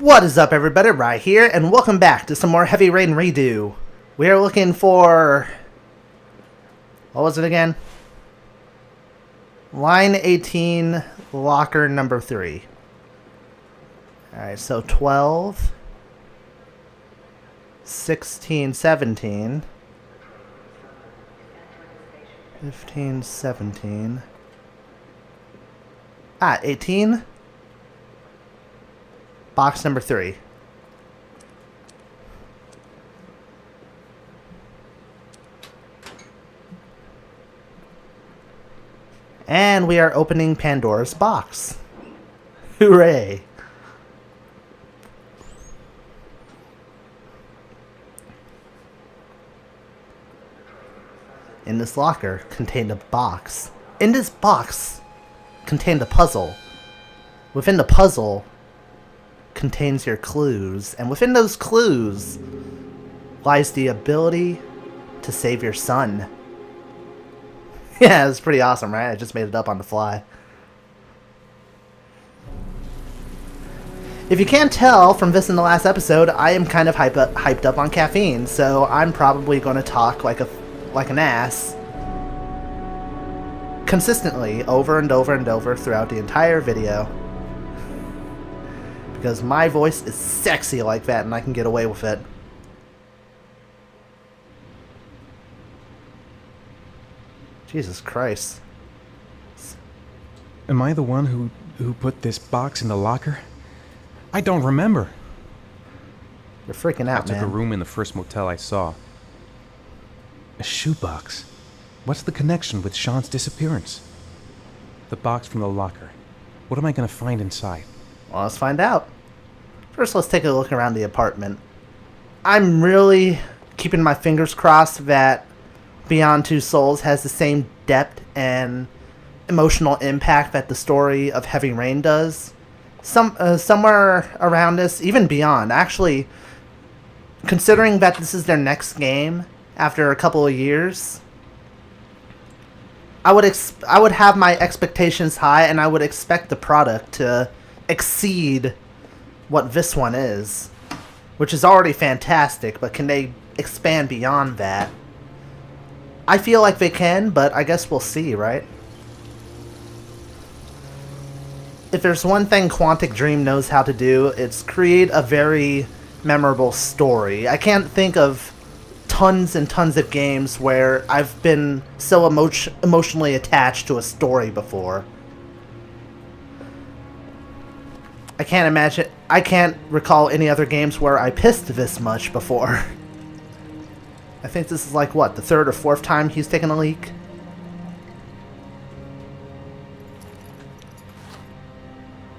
What is up, everybody? Rye here, and welcome back to some more Heavy Rain Redo. We are looking for... what was it again? Line 18, locker number 3. Alright, so 12, 16, 17, 15, 17, 18? Box number 3. And we are opening Pandora's box. Hooray! In this locker contained a box. In this box contained a puzzle. Within the puzzle contains your clues, and within those clues lies the ability to save your son. Yeah, it's pretty awesome, right? I just made it up on the fly. If you can't tell from this in the last episode, I am kind of hyped up on caffeine, so I'm probably going to talk like an ass consistently over and over and over throughout the entire video. Because my voice is sexy like that and I can get away with it. Jesus Christ. Am I the one who put this box in the locker? I don't remember. You're freaking out, man. I took a room in the first motel I saw. A shoebox. What's the connection with Sean's disappearance? The box from the locker. What am I going to find inside? Well, let's find out. First, let's take a look around the apartment. I'm really keeping my fingers crossed that Beyond Two Souls has the same depth and emotional impact that the story of Heavy Rain does. Somewhere around this, even beyond. Actually, considering that this is their next game after a couple of years, I would have my expectations high, and I would expect the product to exceed what this one is, which is already fantastic, but can they expand beyond that? I feel like they can, but I guess we'll see, right? If there's one thing Quantic Dream knows how to do, it's create a very memorable story. I can't think of tons and tons of games where I've been so emotionally attached to a story before. I can't recall any other games where I pissed this much before. I think this is like, what, the third or fourth time he's taken a leak?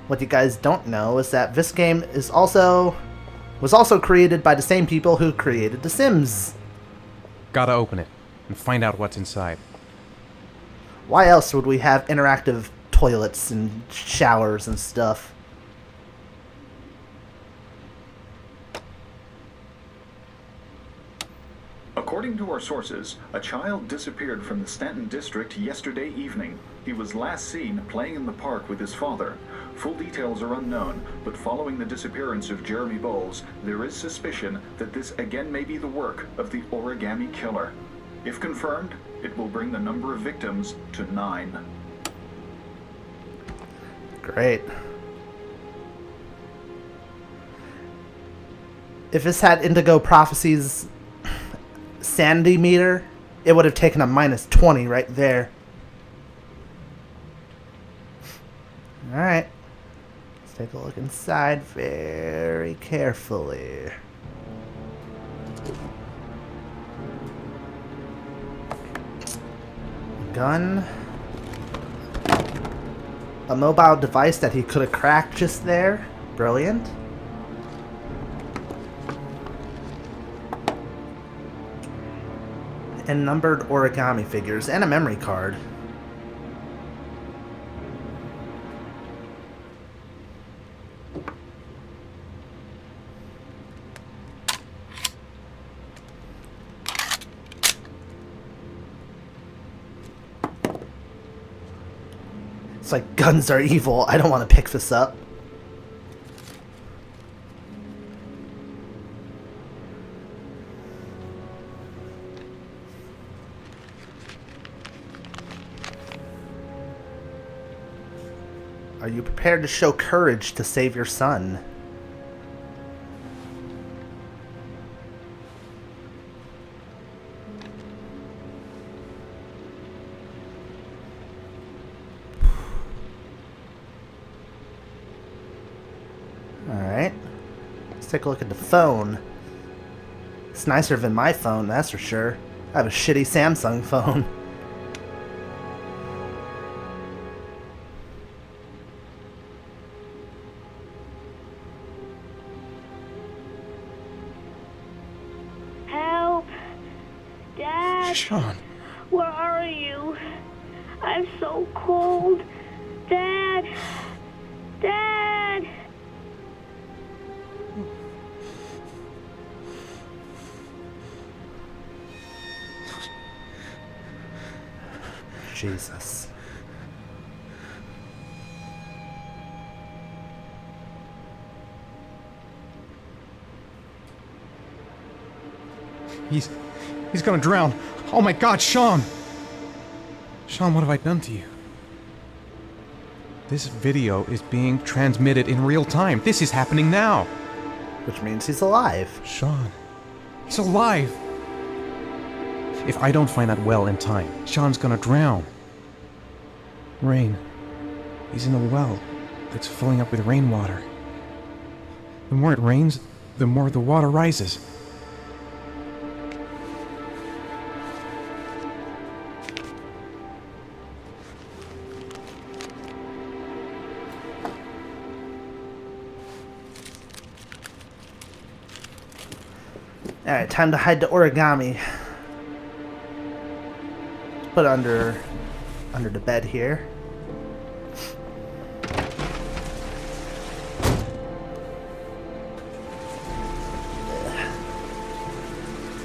What you guys don't know is that this game was also created by the same people who created The Sims. Gotta open it and find out what's inside. Why else would we have interactive toilets and showers and stuff? According to our sources, a child disappeared from the Stanton district yesterday evening. He was last seen playing in the park with his father. Full details are unknown, but following the disappearance of Jeremy Bowles, there is suspicion that this again may be the work of the Origami Killer. If confirmed, it will bring the number of victims to 9. Great. If this had Indigo Prophecy's sanity meter, it would have taken a minus 20 right there. Alright. Let's take a look inside very carefully. Gun. A mobile device that he could have cracked just there. Brilliant. And numbered origami figures, and a memory card. It's like, guns are evil. I don't want to pick this up. Are you prepared to show courage to save your son? Alright. Let's take a look at the phone. It's nicer than my phone, that's for sure. I have a shitty Samsung phone. Help! Dad! Sean. Where are you? I'm so cold. Dad! Dad! Jesus. He's gonna drown. Oh my God, Sean! Sean, what have I done to you? This video is being transmitted in real time. This is happening now. Which means he's alive. Sean, he's alive. If I don't find that well in time, Sean's gonna drown. Rain. He's in a well that's filling up with rainwater. The more it rains, the more the water rises. Alright, time to hide the origami. Put it under the bed here.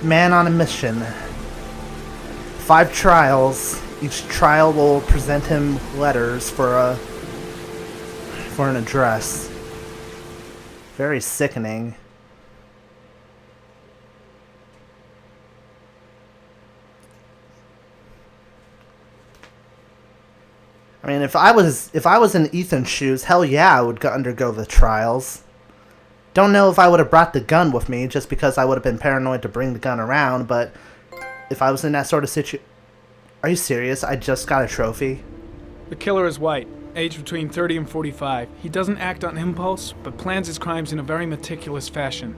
Man on a mission. 5 trials. Each trial will present him letters for an address. Very sickening. I mean, if I was in Ethan's shoes, hell yeah, I would undergo the trials. Don't know if I would have brought the gun with me, just because I would have been paranoid to bring the gun around, but if I was in that sort of situation... Are you serious? I just got a trophy? The killer is white, aged between 30 and 45. He doesn't act on impulse, but plans his crimes in a very meticulous fashion.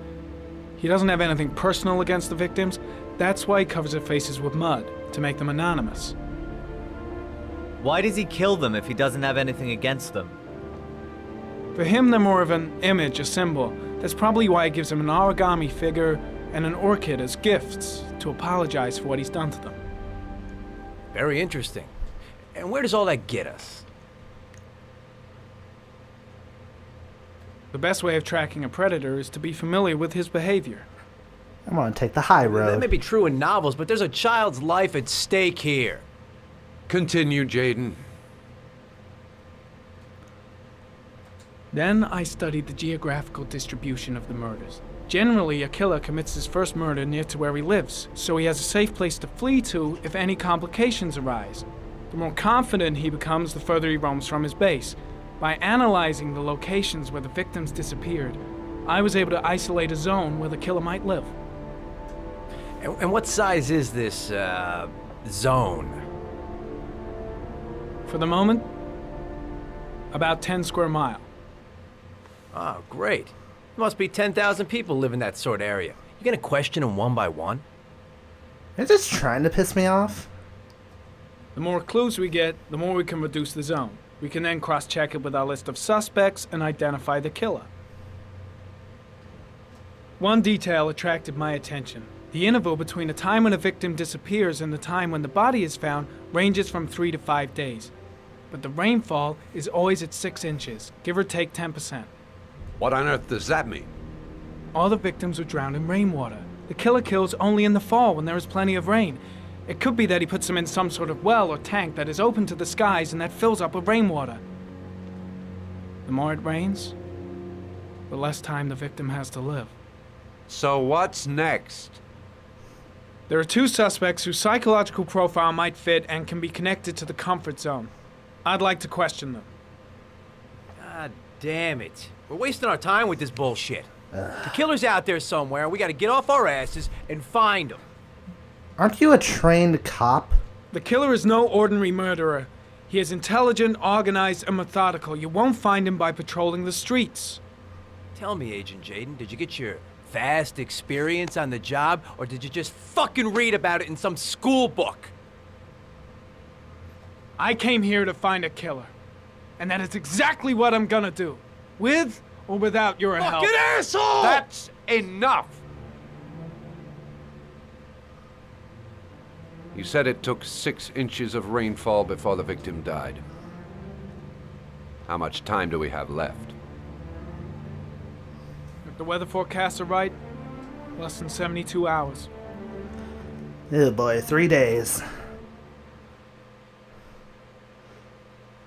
He doesn't have anything personal against the victims. That's why he covers their faces with mud, to make them anonymous. Why does he kill them if he doesn't have anything against them? For him, they're more of an image, a symbol. That's probably why he gives them an origami figure and an orchid as gifts to apologize for what he's done to them. Very interesting. And where does all that get us? The best way of tracking a predator is to be familiar with his behavior. I'm gonna take the high road. That may be true in novels, but there's a child's life at stake here. Continue, Jaden. Then I studied the geographical distribution of the murders. Generally, a killer commits his first murder near to where he lives, so he has a safe place to flee to if any complications arise. The more confident he becomes, the further he roams from his base. By analyzing the locations where the victims disappeared, I was able to isolate a zone where the killer might live. And what size is this, zone? For the moment, about 10 square miles. Oh, great. There must be 10,000 people live in that sort of area. You gonna question them one by one? They're just trying to piss me off. The more clues we get, the more we can reduce the zone. We can then cross-check it with our list of suspects and identify the killer. One detail attracted my attention. The interval between the time when a victim disappears and the time when the body is found ranges from 3 to 5 days. But the rainfall is always at 6 inches, give or take 10%. What on earth does that mean? All the victims were drowned in rainwater. The killer kills only in the fall when there is plenty of rain. It could be that he puts them in some sort of well or tank that is open to the skies and that fills up with rainwater. The more it rains, the less time the victim has to live. So what's next? There are 2 suspects whose psychological profile might fit and can be connected to the comfort zone. I'd like to question them. damn it. We're wasting our time with this bullshit. The killer's out there somewhere, and we gotta get off our asses and find him. Aren't you a trained cop? The killer is no ordinary murderer. He is intelligent, organized, and methodical. You won't find him by patrolling the streets. Tell me, Agent Jaden, did you get your vast experience on the job, or did you just fucking read about it in some school book? I came here to find a killer. And that is exactly what I'm gonna do. With or without your help. Fucking asshole! That's enough! You said it took 6 inches of rainfall before the victim died. How much time do we have left? If the weather forecasts are right, less than 72 hours. Oh boy, 3 days.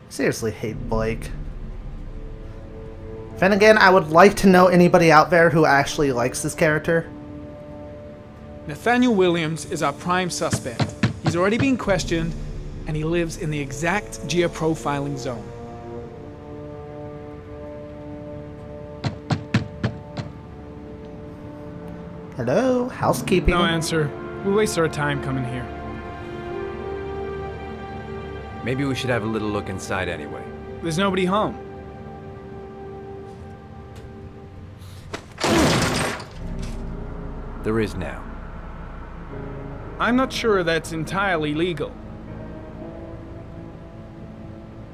Seriously hate Blake. Then again, I would like to know anybody out there who actually likes this character. Nathaniel Williams is our prime suspect. He's already been questioned, and he lives in the exact geoprofiling zone. Hello, housekeeping. No answer. We waste our time coming here. Maybe we should have a little look inside anyway. There's nobody home. There is now. I'm not sure that's entirely legal.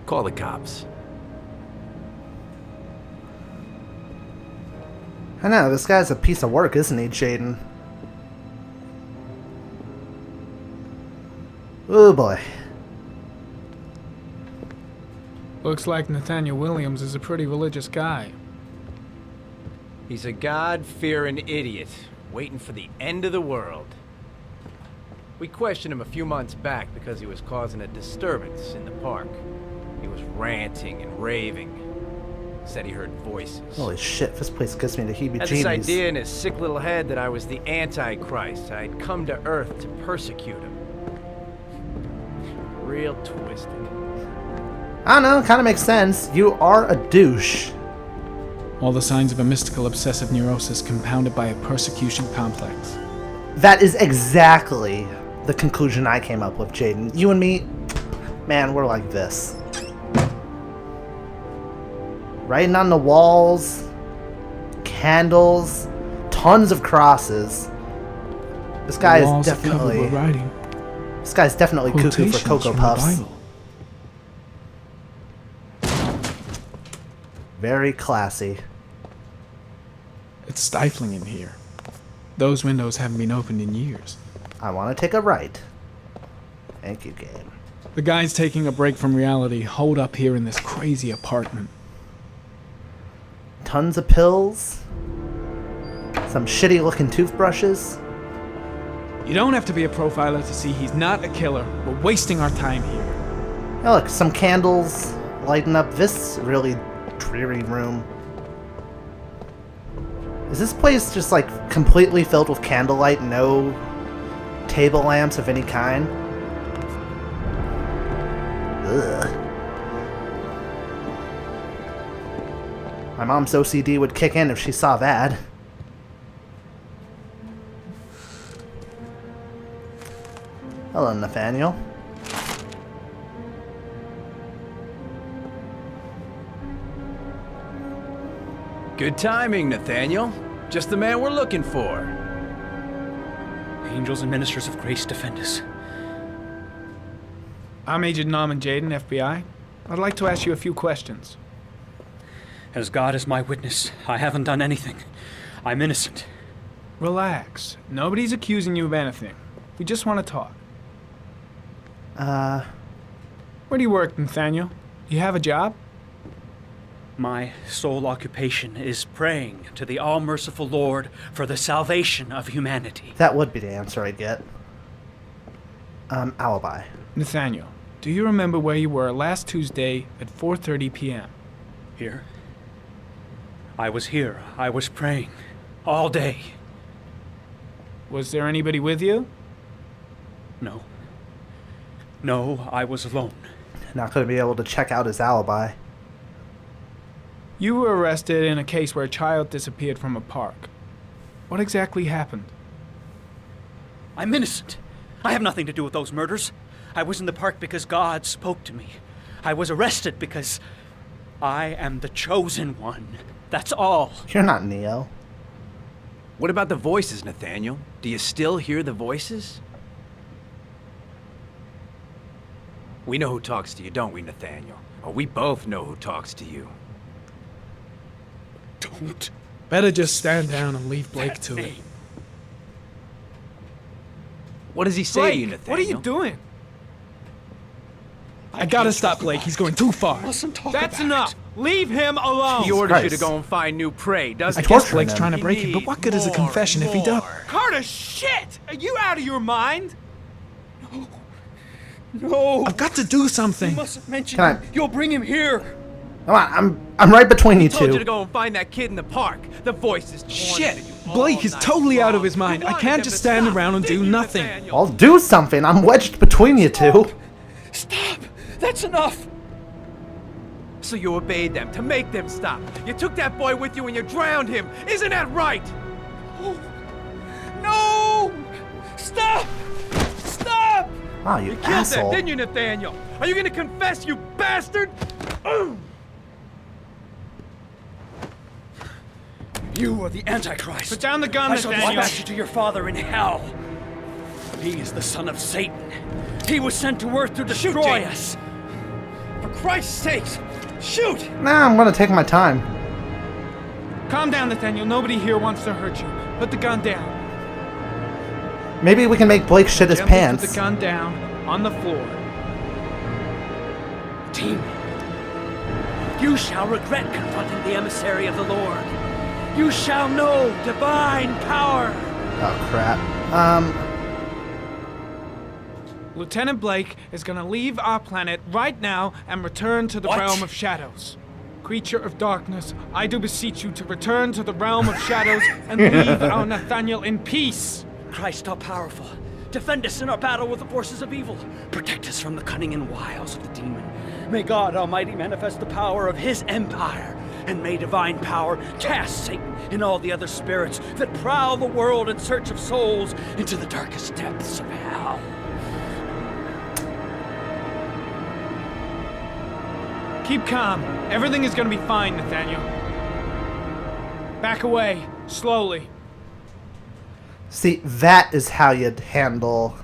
Call the cops. I know, this guy's a piece of work, isn't he, Jaden? Oh boy. Looks like Nathaniel Williams is a pretty religious guy. He's a God-fearing idiot, waiting for the end of the world. We questioned him a few months back because he was causing a disturbance in the park. He was ranting and raving. Said he heard voices. Holy shit, this place gives me the Had this heebie-jeebies. idea in his sick little head that I was the Antichrist. I'd come to Earth to persecute him. Real twisted. I don't know, kind of makes sense. You are a douche. All the signs of a mystical obsessive neurosis compounded by a persecution complex. That is exactly the conclusion I came up with, Jaden. You and me, man, we're like this. Writing on the walls, candles, tons of crosses. This guy is definitely. This guy's definitely cuckoo for Cocoa Puffs. Very classy. It's stifling in here. Those windows haven't been opened in years. I want to take a right. Thank you, game. The guy's taking a break from reality, holed up here in this crazy apartment. Tons of pills. Some shitty looking toothbrushes. You don't have to be a profiler to see he's not a killer. We're wasting our time here. Oh, look, some candles lighting up this really dreary room. Is this place just like completely filled with candlelight, no table lamps of any kind? Ugh. My mom's OCD would kick in if she saw that. Hello, Nathaniel. Good timing, Nathaniel. Just the man we're looking for. Angels and ministers of grace defend us. I'm Agent Norman Jaden, FBI. I'd like to ask you a few questions. As God is my witness, I haven't done anything. I'm innocent. Relax. Nobody's accusing you of anything. We just want to talk. Where do you work, Nathaniel? Do you have a job? My sole occupation is praying to the all-merciful Lord for the salvation of humanity. That would be the answer I get. Alibi. Nathaniel, do you remember where you were last Tuesday at 4:30 p.m.? Here? I was here. I was praying. All day. Was there anybody with you? No. No, I was alone. Not going to be able to check out his alibi. You were arrested in a case where a child disappeared from a park. What exactly happened? I'm innocent. I have nothing to do with those murders. I was in the park because God spoke to me. I was arrested because I am the chosen one. That's all. You're not Neo. What about the voices, Nathaniel? Do you still hear the voices? We know who talks to you, don't we, Nathaniel? Or we both know who talks to you. Don't. Better just stand down and leave Blake to it. What does he say Blake, to you, Nathaniel? what are you doing? I gotta stop Blake. He's going too far. That's enough. Leave him alone. He orders you to go and find new prey, doesn't I he? guess Blake's trying to break him, but what good is a confession if he does? Carter, shit! Are you out of your mind? No. I've got to do something. You mustn't mention Can I- him. You'll bring him here. Come on, I'm right between you I told you two. to go and find that kid in the park. The voice is Shit! tormenting you all Blake is night totally out of long. his mind. You I wanted can't him just to stand stop, around and do didn't you, nothing. Nathaniel? I'll do something. I'm wedged between you two. Stop. That's enough. So you obeyed them to make them stop. You took that boy with you and you drowned him. Isn't that right? No. Stop. Stop. Oh, you Killed asshole. them, didn't you, Nathaniel? Are you gonna confess, you bastard? You are the Antichrist. Put down the gun, I shall Nathaniel. dispatch you to your father in hell. He is the son of Satan. He was sent to earth to destroy us. For Christ's sake, shoot! Nah, I'm gonna take my time. Calm down, Nathaniel. Nobody here wants to hurt you. Put the gun down. Maybe we can make Blake shit his Gently pants. Put the gun down on the floor. Demon, you shall regret confronting the emissary of the Lord. You shall know divine power. Oh crap. Lieutenant Blake is gonna leave our planet right now and return to the What? realm of shadows. Creature of darkness, I do beseech you to return to the realm of shadows and leave our Nathaniel in peace. Christ all powerful, defend us in our battle with the forces of evil. Protect us from the cunning and wiles of the demon. May God Almighty manifest the power of his empire, and may divine power cast Satan and all the other spirits that prowl the world in search of souls into the darkest depths of hell. Keep calm. Everything is gonna be fine, Nathaniel. Back away, slowly. See, that is how you'd handle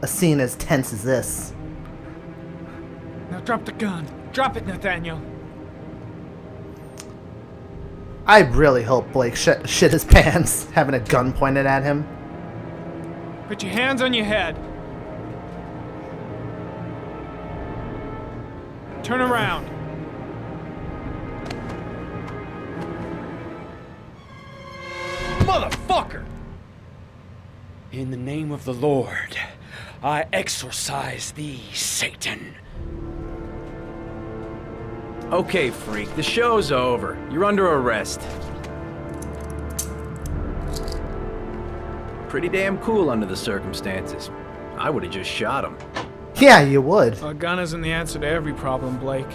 a scene as tense as this. Now drop the gun. Drop it, Nathaniel. I really hope Blake shit his pants having a gun pointed at him. Put your hands on your head. Turn around. Motherfucker! In the name of the Lord, I exorcise thee, Satan. Okay, freak, the show's over. You're under arrest. Pretty damn cool under the circumstances. I would have just shot him. Yeah, you would. A gun isn't the answer to every problem, Blake.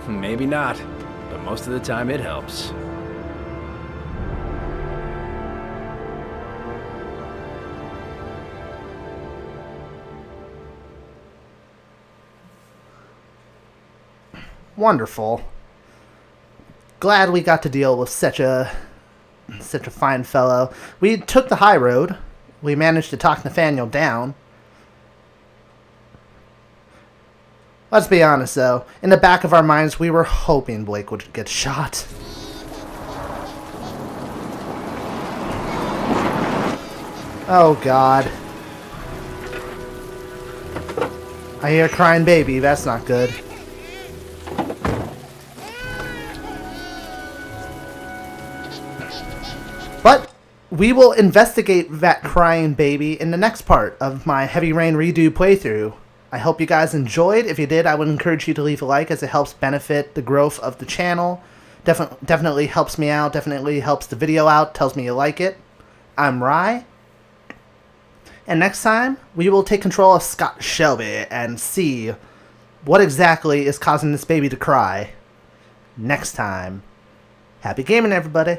Maybe not, but most of the time it helps. Wonderful. Glad we got to deal with such a fine fellow. We took the high road. We managed to talk Nathaniel down. Let's be honest, though. In the back of our minds, we were hoping Blake would get shot. Oh, God. I hear a crying baby. That's not good. But we will investigate that crying baby in the next part of my Heavy Rain redo playthrough. I hope you guys enjoyed. If you did, I would encourage you to leave a like, as it helps benefit the growth of the channel. Definitely helps me out. Definitely helps the video out. Tells me you like it. I'm Rye. And next time, we will take control of Scott Shelby and see what exactly is causing this baby to cry. next time. Happy gaming, everybody!